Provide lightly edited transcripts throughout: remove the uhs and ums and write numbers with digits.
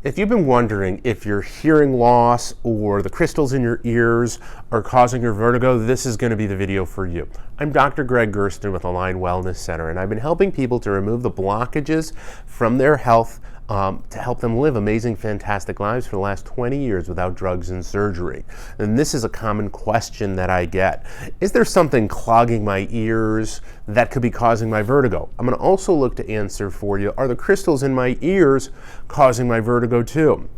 If you've been wondering if your hearing loss or the crystals in your ears are causing your vertigo, this is going to be the video for you. I'm Dr. Gregg Gerstin with Align Wellness Center, and I've been helping people to remove the blockages from their health to help them live amazing, fantastic lives for the last 20 years without drugs and surgery. And this is a common question that I get. Is there something clogging my ears that could be causing my vertigo? I'm going to also look to answer for you, are the crystals in my ears causing my vertigo too?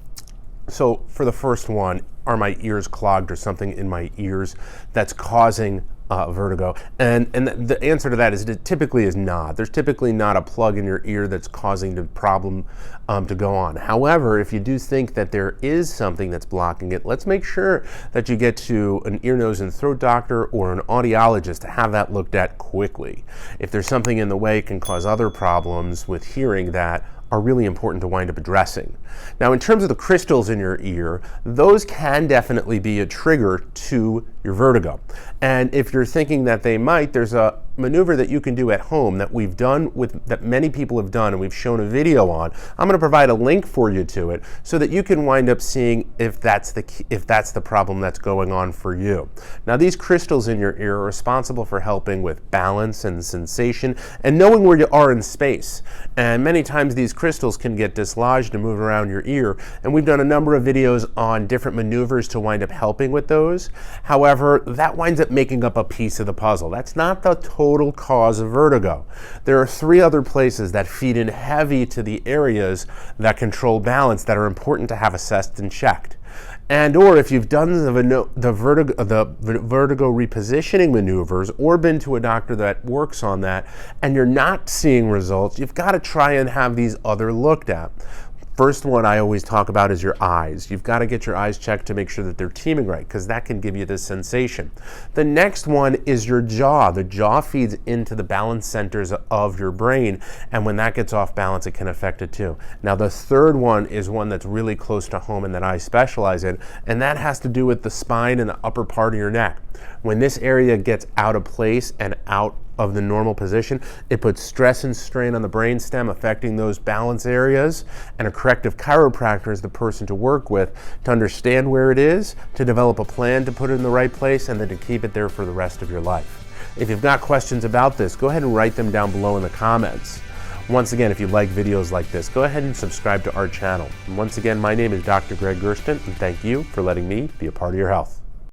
So for the first one, are my ears clogged or something in my ears that's causing vertigo? And the answer to that is it typically is not. There's typically not a plug in your ear that's causing the problem to go on. However, if you do think that there is something that's blocking it, let's make sure that you get to an ear, nose, and throat doctor or an audiologist to have that looked at quickly. If there's something in the way, it can cause other problems with hearing that are really important to wind up addressing. Now, in terms of the crystals in your ear, those can definitely be a trigger to your vertigo. And if you're thinking that they might, there's a maneuver that you can do at home that we've done that many people have done and we've shown a video on. I'm going to provide a link for you to it so that you can wind up seeing if that's the problem that's going on for you. Now, these crystals in your ear are responsible for helping with balance and sensation and knowing where you are in space. And many times these crystals can get dislodged and move around your ear, and we've done a number of videos on different maneuvers to wind up helping with those. However, that winds up making up a piece of the puzzle. That's not the total cause of vertigo. There are three other places that feed in heavy to the areas that control balance that are important to have assessed and checked. And or if you've done the vertigo repositioning maneuvers or been to a doctor that works on that and you're not seeing results, you've got to try and have these other looked at. First one I always talk about is your eyes. You've got to get your eyes checked to make sure that they're teaming right, because that can give you this sensation. The next one is your jaw. The jaw feeds into the balance centers of your brain, and when that gets off balance, it can affect it too. Now, the third one is one that's really close to home and that I specialize in, and that has to do with the spine and the upper part of your neck. When this area gets out of place and out of the normal position, it puts stress and strain on the brainstem, affecting those balance areas, and a corrective chiropractor is the person to work with to understand where it is, to develop a plan to put it in the right place, and then to keep it there for the rest of your life. If you've got questions about this, go ahead and write them down below in the comments. Once again, if you like videos like this, go ahead and subscribe to our channel. And once again, my name is Dr. Gregg Gerstin, and thank you for letting me be a part of your health.